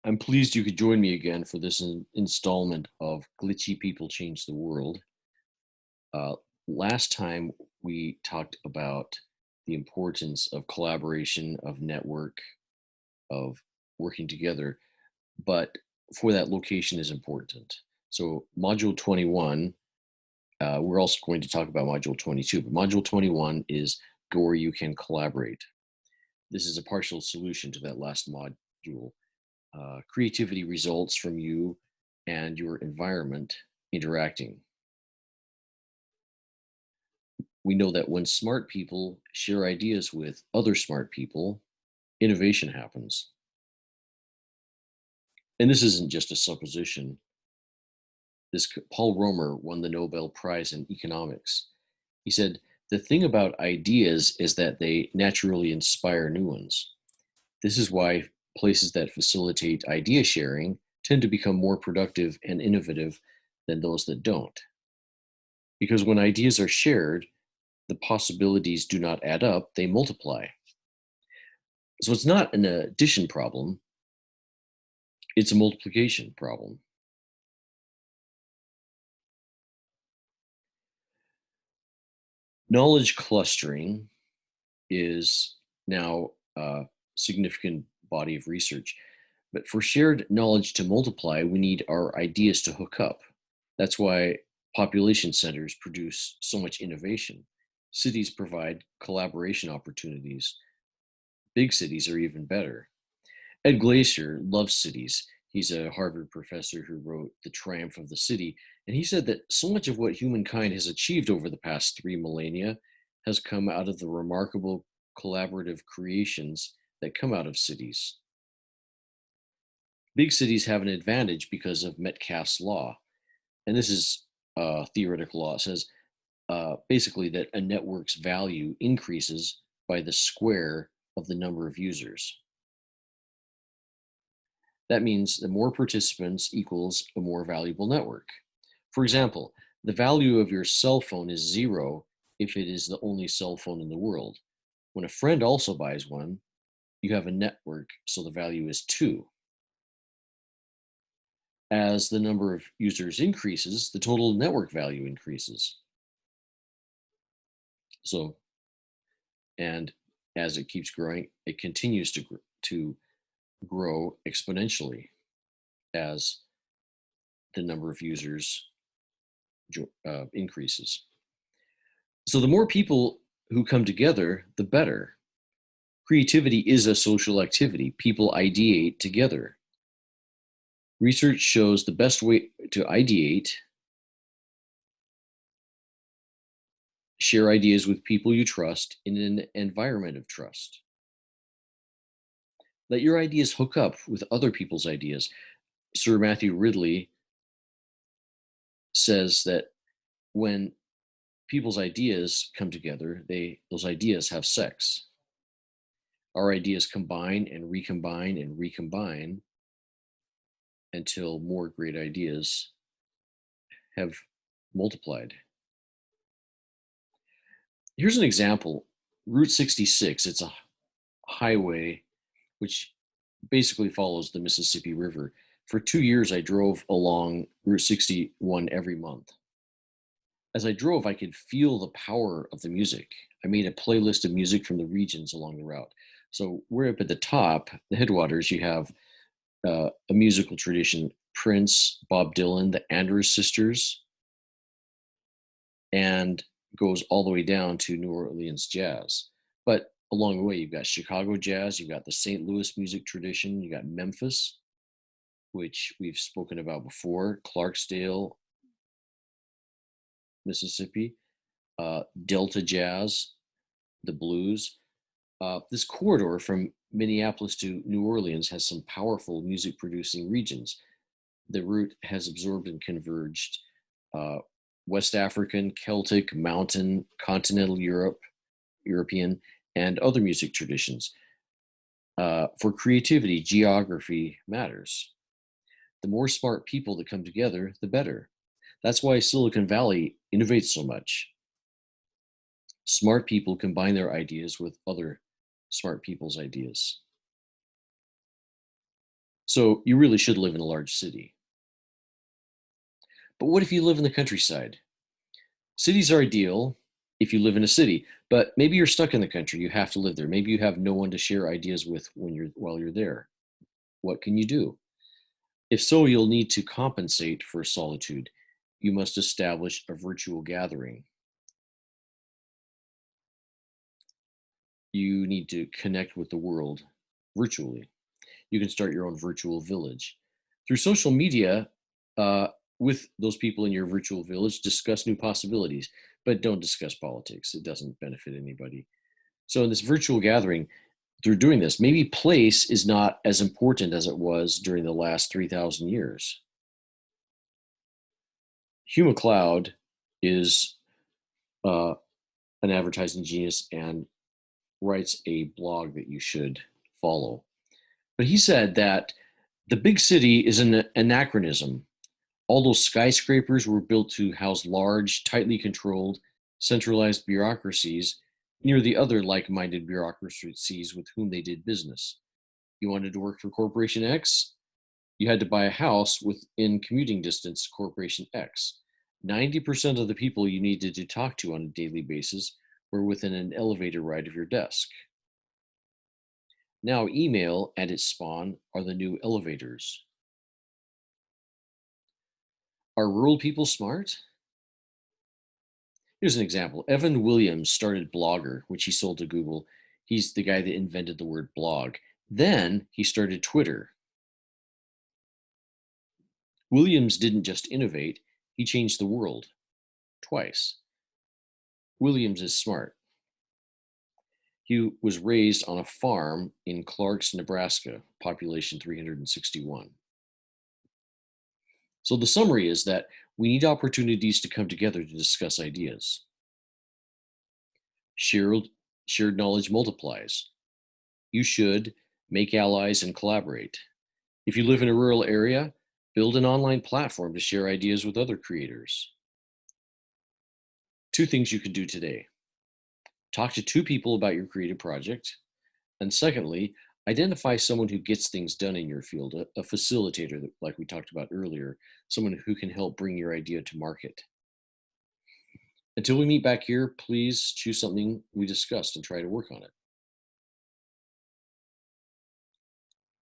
I'm pleased you could join me again for this installment of Glitchy People Change the World. Uh, Last time we talked about the importance of collaboration, of network, of working together, but for that, location is important. So, Module 21, we're also going to talk about Module 22, but Module 21 is go where you can collaborate. This is a partial solution to that last module. Creativity results from you and your environment interacting. We know that when smart people share ideas with other smart people, innovation happens. And this isn't just a supposition. Paul Romer won the Nobel Prize in economics. He said, "The thing about ideas is that they naturally inspire new ones. This is why places that facilitate idea sharing tend to become more productive and innovative than those that don't. Because when ideas are shared, the possibilities do not add up, they multiply." So it's not an addition problem, it's a multiplication problem. Knowledge clustering is now a significant body of research. But for shared knowledge to multiply, we need our ideas to hook up. That's why population centers produce so much innovation. Cities provide collaboration opportunities. Big cities are even better. Ed Glacier loves cities. He's a Harvard professor who wrote The Triumph of the City. And he said that so much of what humankind has achieved over the past 3 millennia has come out of the remarkable collaborative creations that come out of cities. Big cities have an advantage because of Metcalfe's law. And this is a theoretical law. It says basically that a network's value increases by the square of the number of users. That means the more participants equals a more valuable network. For example, the value of your cell phone is zero if it is the only cell phone in the world. When a friend also buys one, you have a network, so the value is two. As the number of users increases, the total network value increases. So, and as it keeps growing, it continues to grow exponentially as the number of users increases. So the more people who come together, the better. Creativity is a social activity. People ideate together. Research shows the best way to ideate, share ideas with people you trust in an environment of trust. Let your ideas hook up with other people's ideas. Sir Matthew Ridley says that when people's ideas come together, those ideas have sex. Our ideas combine and recombine until more great ideas have multiplied. Here's an example. Route 66, it's a highway which basically follows the Mississippi River. For 2 years, I drove along Route 61 every month. As I drove, I could feel the power of the music. I made a playlist of music from the regions along the route. So we're up at the top, the headwaters, you have a musical tradition: Prince, Bob Dylan, the Andrews Sisters, and goes all the way down to New Orleans jazz. But along the way, you've got Chicago jazz, you've got the St. Louis music tradition, you got Memphis, which we've spoken about before, Clarksdale, Mississippi, Delta jazz, the blues. This corridor from Minneapolis to New Orleans has some powerful music producing regions. The route has absorbed and converged uh, West African, Celtic, Mountain, Continental European, and other music traditions. For creativity, geography matters. The more smart people that come together, the better. That's why Silicon Valley innovates so much. Smart people combine their ideas with other smart people's ideas. So you really should live in a large city. But what if you live in the countryside? Cities are ideal if you live in a city, but maybe you're stuck in the country. You have to live there. Maybe you have no one to share ideas with while you're there. What can you do? If so, you'll need to compensate for solitude. You must establish a virtual gathering. You need to connect with the world virtually. You can start your own virtual village. Through social media, with those people in your virtual village, discuss new possibilities, but don't discuss politics. It doesn't benefit anybody. So, in this virtual gathering, through doing this, maybe place is not as important as it was during the last 3,000 years. Huma Cloud is uh, an advertising genius and writes a blog that you should follow. But he said that the big city is an anachronism. All those skyscrapers were built to house large, tightly controlled, centralized bureaucracies near the other like minded bureaucracies with whom they did business. You wanted to work for Corporation X? You had to buy a house within commuting distance to Corporation X. 90% of the people you needed to talk to on a daily basis were within an elevator ride of your desk. Now, email and its spawn are the new elevators. Are rural people smart? Here's an example. Evan Williams started Blogger, which he sold to Google. He's the guy that invented the word blog. Then he started Twitter. Williams didn't just innovate, he changed the world twice. Williams is smart. He was raised on a farm in Clarks, Nebraska, population 361. So the summary is that we need opportunities to come together to discuss ideas. Shared, shared knowledge multiplies. You should make allies and collaborate. If you live in a rural area, build an online platform to share ideas with other creators. Two things you can do today: talk to two people about your creative project. And secondly, identify someone who gets things done in your field, a facilitator, like we talked about earlier, someone who can help bring your idea to market. Until we meet back here, please choose something we discussed and try to work on it.